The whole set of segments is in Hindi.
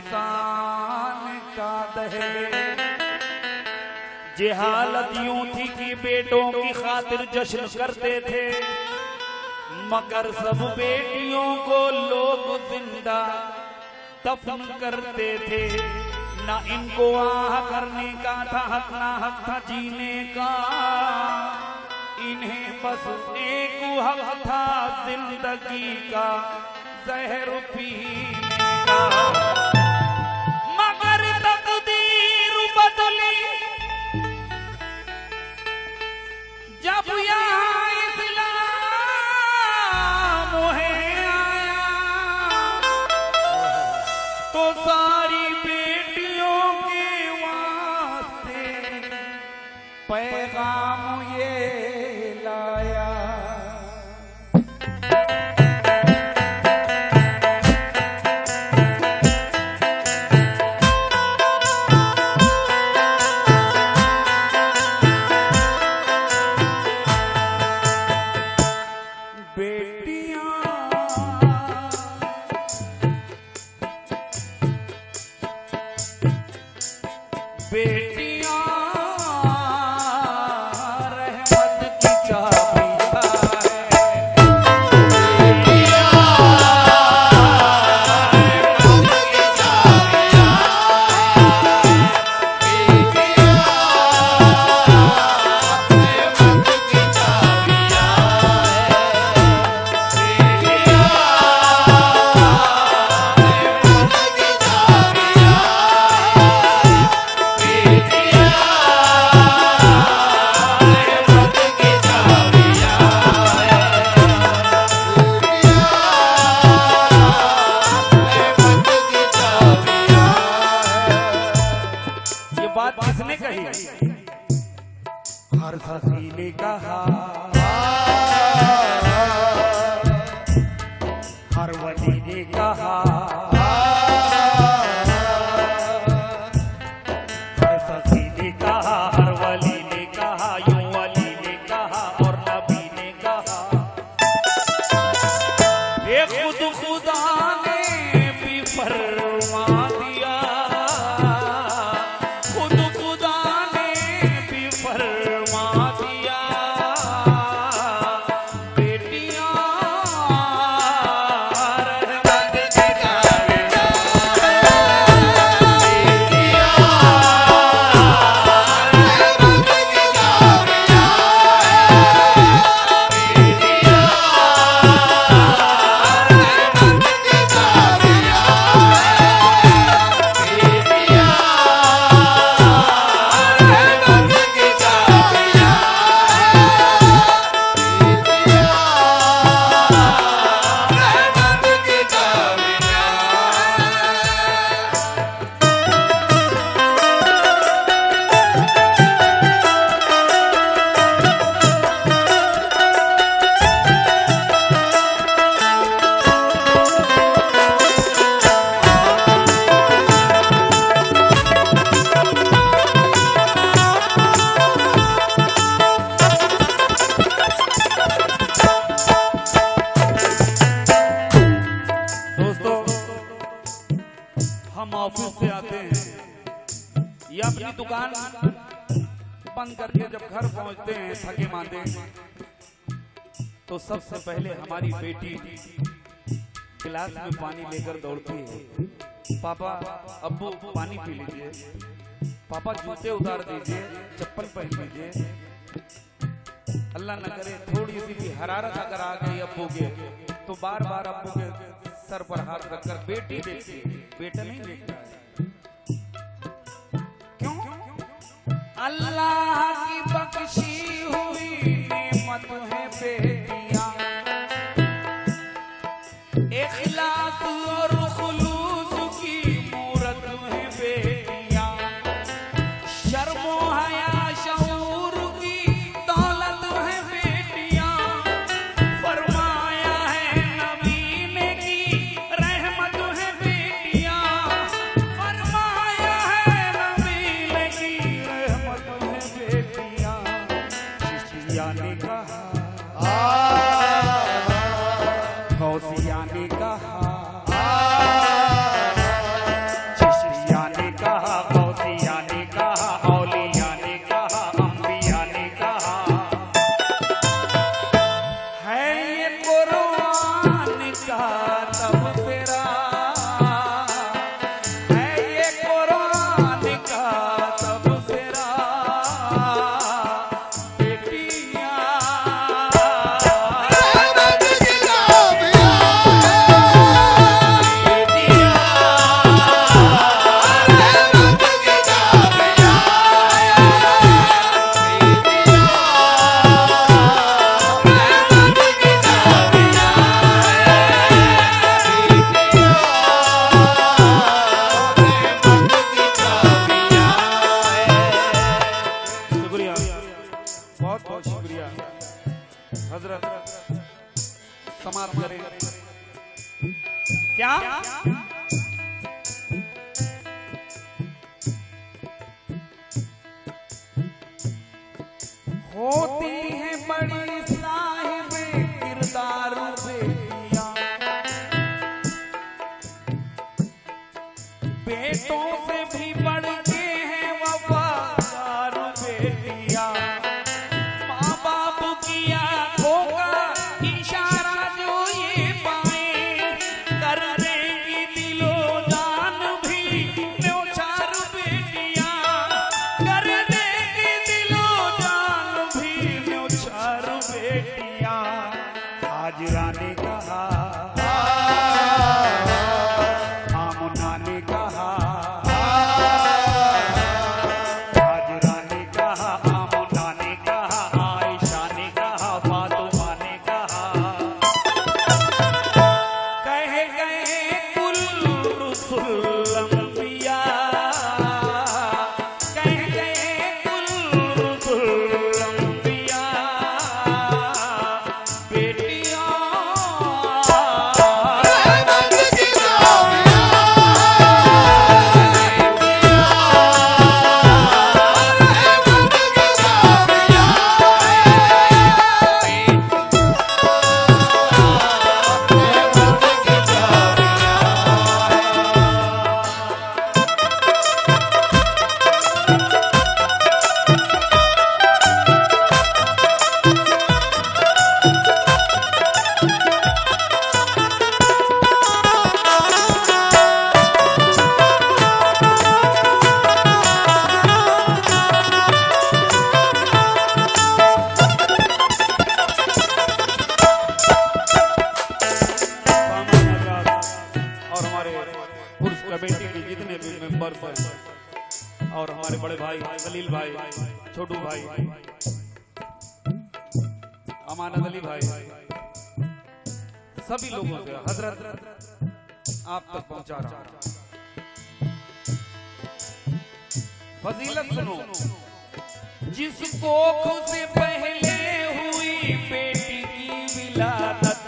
एहसान का दहले। जे हालत यूं थी कि बेटों की खातिर जश्न करते थे, मगर सब बेटियों को लोग जिंदा दफन करते थे। ना इनको आह करने का था हक, ना हक था जीने का, इन्हें बस एक हक था जिंदगी का जहर पीने का। मगर तकदीर बदली जब यहाँ इस्लाम है आया, तो सारी बेटियों के वास्ते पैगाम ये लाया। बेटियां रहमत की चाबियां किसने कही? हर सखी ने कहा, हर वली ने कहा, हर सखी ने कहा, हर वली ने कहा, यूं वली ने कहा और नबी ने कहा। ये खुद खुदा ने भी फरमा दिया, ऑफिस से आते हैं या अपनी दुकान बंद करके जब घर पहुंचते हैं थके मांदे, तो सबसे पहले हमारी बेटी गिलास में पानी लेकर दौड़ती है। पापा अब्बू पानी पी लीजिए, पापा जूते उतार दीजिए, चप्पल पहन लीजिए। अल्लाह न करे थोड़ी सी भी हरारत अगर आ गई अब्बू के, तो बार बार अब्बू के सर पर हाथ रखकर बेटी देखती है, बेटा नहीं देखता है। क्यों? अल्लाह की बख्शी हुई नेमत है बेटियां, इखलास और खुलूस की मूरत है बेटियां, शर्मो हया शऊर की दौलत है बेटियां। फरमाया है नबी ने की रहमत है बेटियां, फरमाया है नबी ने की रहमत है होती है बड़ी साहिबे किरदार बेटियां, बेटों से भी बढ़ के हैं वफादार बेटियां। माँ बाप की आंखों का इशारा जो ये पाए, कर देंगी दिलो जान भी न्योछार बेटियां, कर देंगी दिलो जान भी न्योछार बेटियां। हाजरा ने कहा, आमुना ने कहा, हाजरा ने कहा, आमुना ने कहा, आयशा ने कहा, फातिमा ने कहा, कह गए कुल रुसुल अंबिया, कह गए कुल रुसुल अंबिया, बेटियां और हमारे पुरुष कमेटी के जितने भी मेंबर्स हैं और हमारे बड़े भाई खलील भाई, छोटू भाई, अमानत अली भाई, सभी लोगों से हजरत आप तक पहुंचा रहा हूं। फजीलत सुनो, जिस कोख से पहले हुई बेटी की विलादत,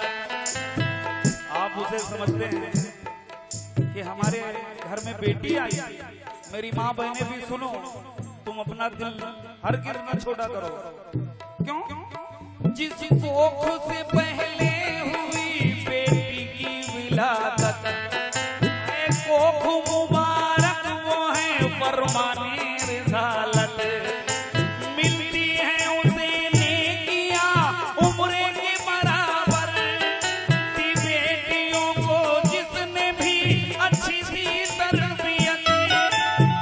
आप उसे समझते हैं कि हमारे घर में बेटी आई। मेरी माँ बहनें भी सुनो, तुम अपना दिल हरगिज़ न छोड़ा करो। क्यों? जिस कोख से पहले हुई बेटी की विलादत, कोख मुबारक वो है फरमाने रिसालत, मिलती है उसे नेकियां उम्र के बराबर। दी बेटियों को जिसने भी अच्छी सी तरबियत,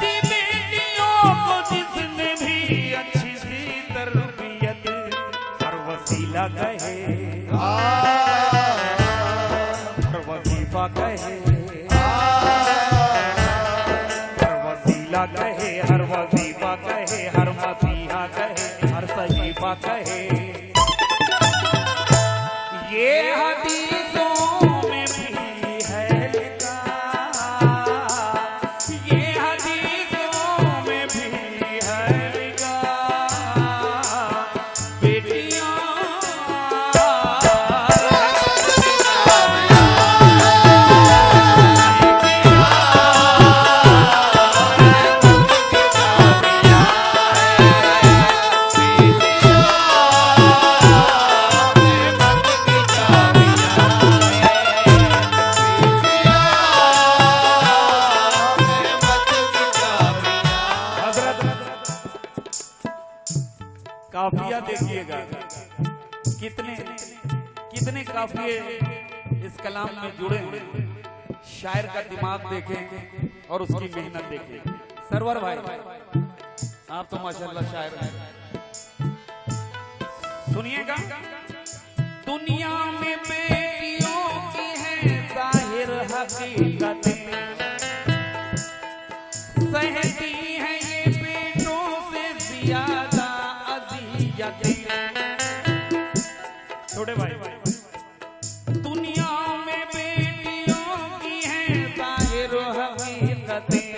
दी बेटियों को जिसने भी अच्छी सी तरबियत, हर वसीला कहे, हर वजीफा कहे, हर वसीला कहे, हर वजीफा कहे, हर मसीहा कहे, हर सजीफा कहे। ये हदीसों में भी है लिखा, ये हदीसों में भी है लिखा, बेटियां काफिया देखिएगा, कितने कितने काफिये इस कलाम में जुड़े हैं। शायर का दिमाग देखें और उसकी मेहनत देखें। सरवर भाई, आप तो माशाल्लाह शायर हैं। सुनिएगा, दुनिया में बेटियों की है जाहिर हकीकतें, सहती है ये बेटों से ज्यादा अज़ियतें। छोटे भाई, दुनिया में बेटियों की है जाहिर हकीकतें,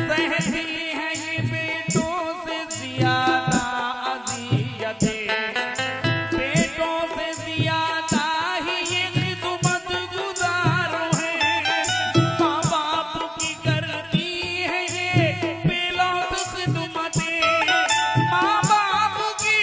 सहती है ये बेटों से ज्यादा अज़ियतें, बेटों से ज्यादा ही ये खिदमत गुजार है, माँ बाप की करती है ये बेलौस खिदमतें, माँ बाप की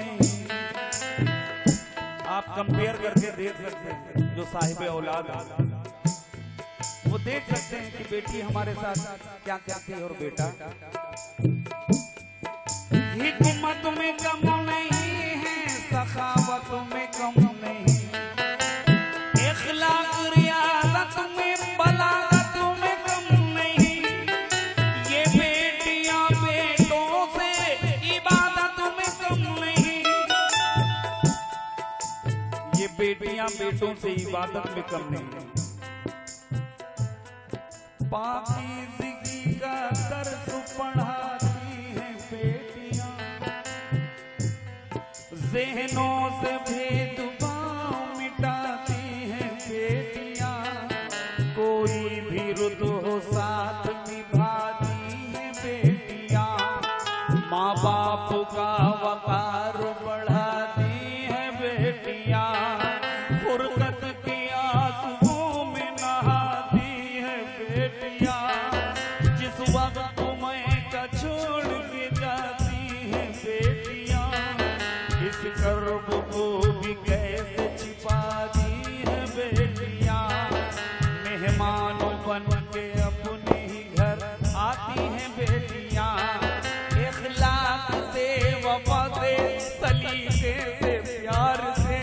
नहीं। आप कंपेयर करके देख सकते हैं, जो साहिब औलाद वो देख सकते हैं कि बेटी हमारे साथ क्या करती है और बेटा। हिकमत में कम नहीं है, सखावत में कम नहीं, इखलाक रियाजत में बलागत में कम नहीं। ये बेटियां बेटों से इबादत में कम नहीं, ये बेटियां बेटों से इबादत में कम नहीं। पाकीज़गी का दर्स पढ़ाती हैं बेटियां, ज़हनों से भेदभाव मिटाती हैं बेटियां, कोई भी रुत हो साथ निभाती हैं बेटियां, माँ बाप का वकार बढ़ाती हैं बेटियां, फुर्सत के आंसुओं में नहाती हैं बेटियां, जिस वक्त मैं छोड़ के जाती हैं बेटियां, इस कर्ब को भी कैसे छिपाती हैं बेटियां, मेहमान बन के अपने ही घर आती हैं बेटियां, इखलाक से वफा से सलीके से प्यार से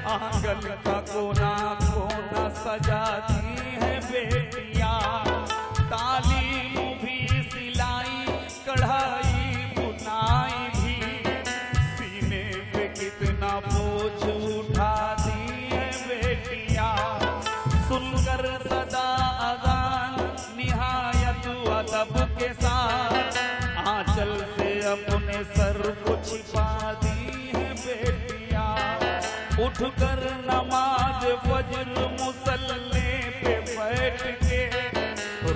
आंगन का कोना कोना सजाती हैं बेटियां, तालीम भी सिलाई कढ़ाई बुनाई भी, सीने पे कितना बोझ उठाती हैं बेटियां, सुनकर सदा अज़ान निहायत अदब के साथ आंचल से अपने सर को छिपाती हैं बेटियां, उठकर नमाज फज्र मुसल्ले पे बैठ के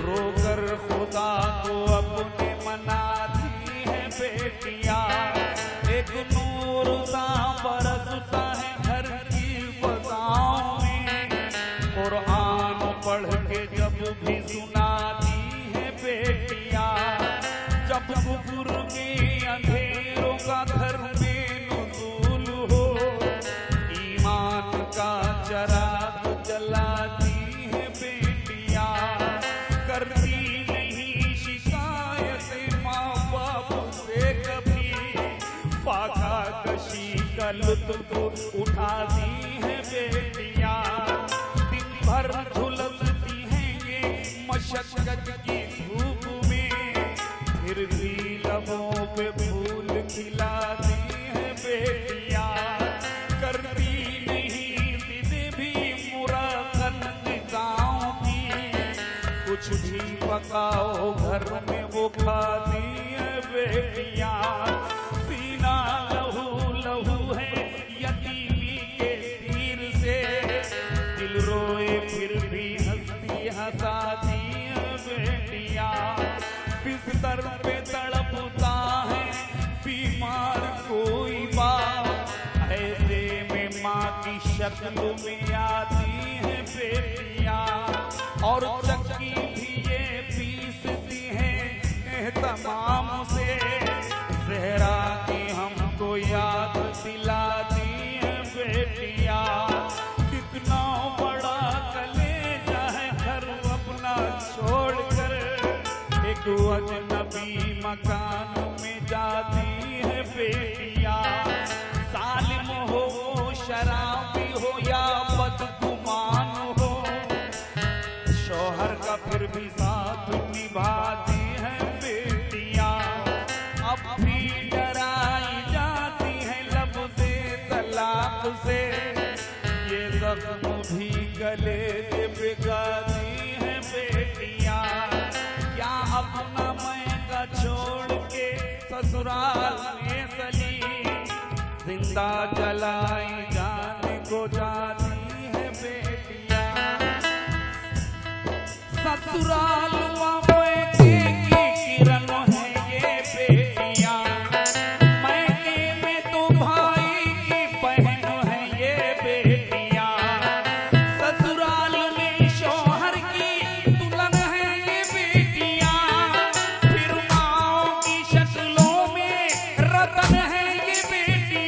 रोकर खुदा को अपने मनाती हैं बेटियां, एक नूर सा बरसता है घर की फज़ाओं में, कुरान पढ़ के जब भी सुनाती हैं बेटियां, जब कुफ्र के अंधेरों का घर में नुज़ूल हो, ईमान का चराग जलाती हैं बेटियां, करती नहीं शिकायत माँ बाप से कभी, फाका कशी का लुत्फ उठाती हैं बेटियां, दिन भर झुलसती हैं ये मशक्कत की धूप में, फिर भी लबों पे फूल खिलाती हैं बेटियां, करती नहीं जिद भी मुराकन निज़ाम की, कुछ भी पकाओ घर में वो खाती हैं बेटियां, सीना लहू लहू है यतीमी के तीर से, दिल रोए फिर भी हंसती हंसाती हैं बेटियां, बिस्तर पे तड़पता है बीमार कोई बाप, ऐसे में माँ की शक्ल में आती हैं बेटियां, और चक्की भी ये पीसती हैं तमाम से, ज़हरा की हमको याद दिलाती हैं बेटियां, कितना बड़ा कलेजा है घर अपना छोड़कर, एक अजनबी मकान में जाती है बेटियां, सालिम हो शराबी हो या बदगुमान हो, शौहर का फिर भी साथ निभाती हैं बेटियां, अब भी डराई जाती हैं लफ्ज़े तलाक से, ये जख्म भी गले से भिगाती हैं बेटियां, क्या अपना मैं का छोड़ के ससुराल में चली, जिंदा जलाई जाने को जाती है बेटियां, ससुराल में की किरण है ये बेटियां, मैके में तो भाई की बहन है ये बेटियां, ससुराल में शौहर की दुल्हन है ये बेटियां, फिर माँ की शक्लों में रतन है ये बेटियां,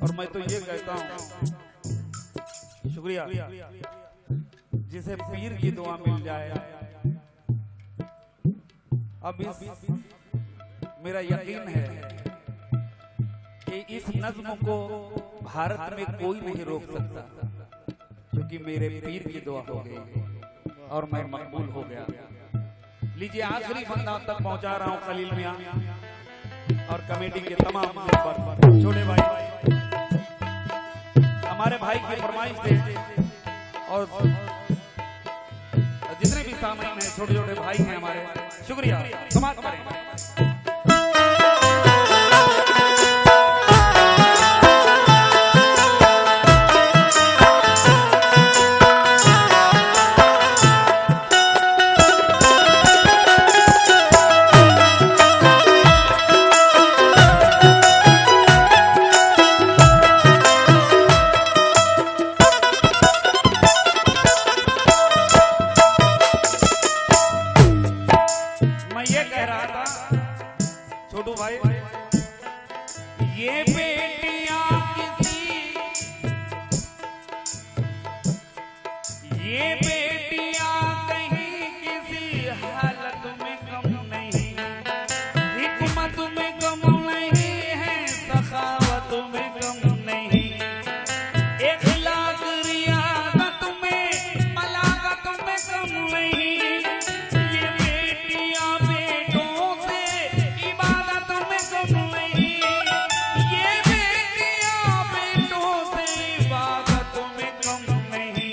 और मैं तो ये कहता हूँ, शुक्रिया, जिसे पीर की दुआ मिल जाए। अब इस मेरा यकीन है कि इस नज्म को भारत में कोई नहीं रोक सकता, क्योंकि मेरे पीर की दुआ हो गई और मैं मकबूल हो गया। लीजिए आखिरी बंदा तक पहुंचा रहा हूं खलील मियां और कमेटी के तमाम मेंबर, छोटे भाई, हमारे भाई की फरमाइश थे और जितने भी सामने हैं छोटे छोटे भाई हैं हमारे, शुक्रिया, समाप्त करें। छोटू भाई, ये बेटियां कहीं किसी हालत में कम नहीं, हिकमत में कम नहीं है, सखावत में कम नहीं, इखलाक रियादत में मलाकत में कम नहीं। ये बेटियां बेटों से इबादत में कम नहीं, ये बेटियां बेटों से इबादत में कम नहीं।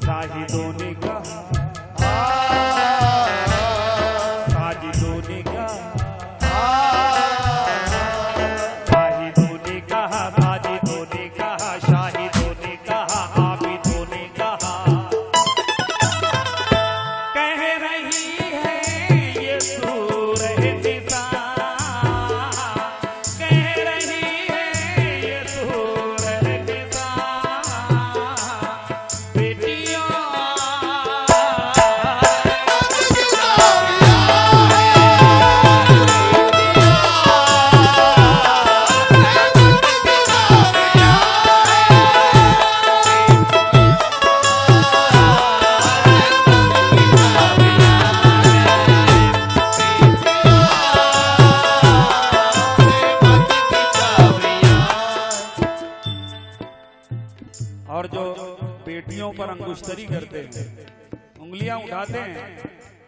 साजिदों ने कहा, साजिदों ने कहा, साजिदों ने कहा, साजिदों ने कहा, शाहिदों ने कहा, आबिदों ने कहा, कह रही है ये सूरह निसा, कह रही है ये सूरह निसा, बेटियां और जो बेटियों पर अंगुश्तरी करते हैं, उंगलियां उठाते हैं,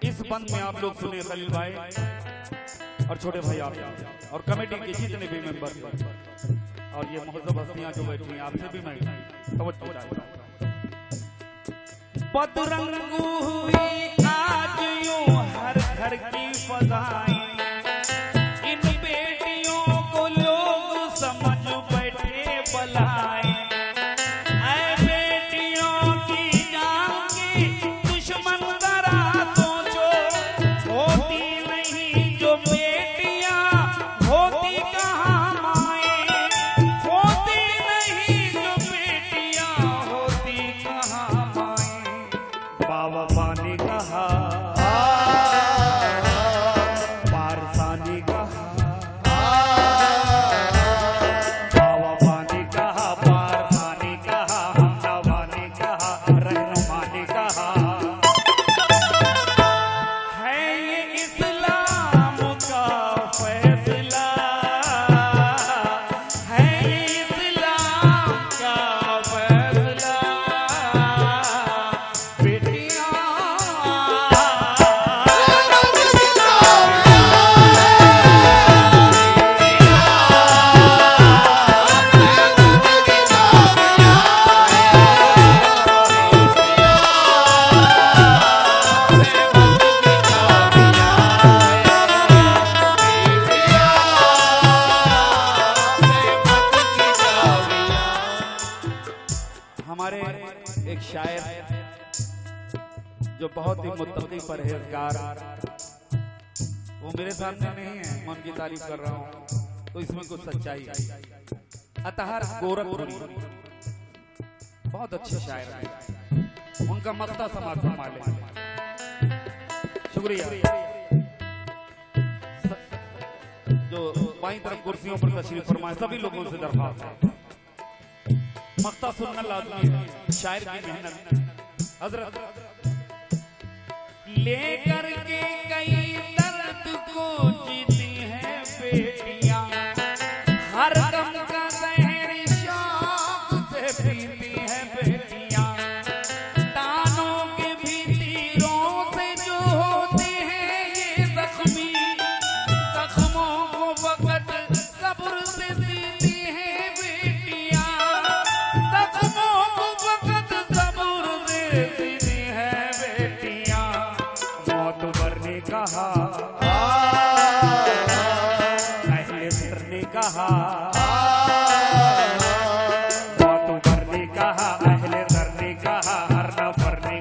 इस बंद में आप लोग सुने खलील भाई और छोटे भाई आप और कमेटी के जितने भी मेंबर और ये मुहज़्ज़ब हस्तियां जो बैठी हैं, आपसे भी मैं तवज्जो चाहता हूं। बदरंग हुई आज यूं हर घर की फज़ाएं, इन बेटियों को लोग समझ बैठे बलाएं। हमारे एक शायर जो बहुत ही मुत्तकी परहेजगार, वो मेरे सामने नहीं है, मैं उनकी तारीफ कर रहा हूँ तो इसमें कुछ सच्चाई है। अतहर गोरखपुरी बहुत अच्छे शायर हैं, उनका मक्ता समाज संभाले, शुक्रिया। जो बाईं तरफ कुर्सियों पर तशरीफ फरमाएं। सभी लोगों से दरख्वास्त है, मक्ता सुनना लाजमी है, शायर की मेहनत। हजरत लेकर के कई दर्द को जीती है बेटियां, हर गम का जहर शौक से पीती है बेटियां, तानों के भी तीरों से जो होती है ये जख्मी, जख्मों को वक्त सब्र से सीती है बेटियां, जख्मों को वक्त सब्र से सीती है बेटियां। मौत मरने कहा, अहले सर ने कहा, मौत मरने कहा, अहले सर ने कहा, हर न मरने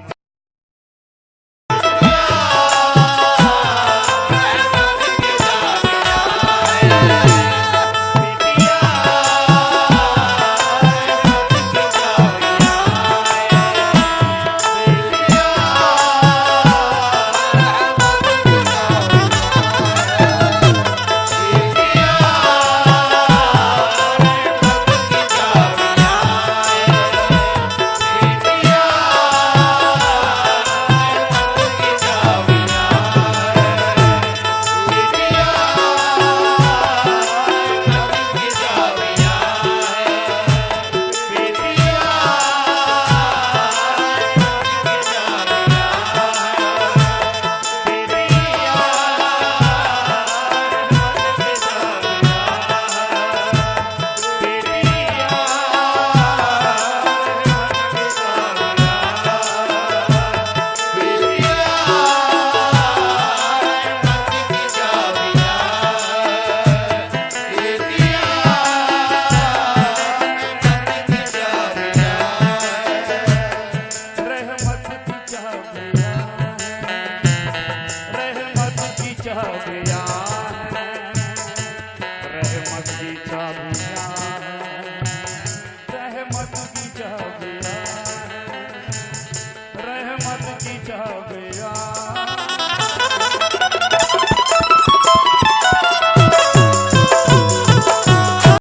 रहमत की चाबियां, रहमत की चाबियां।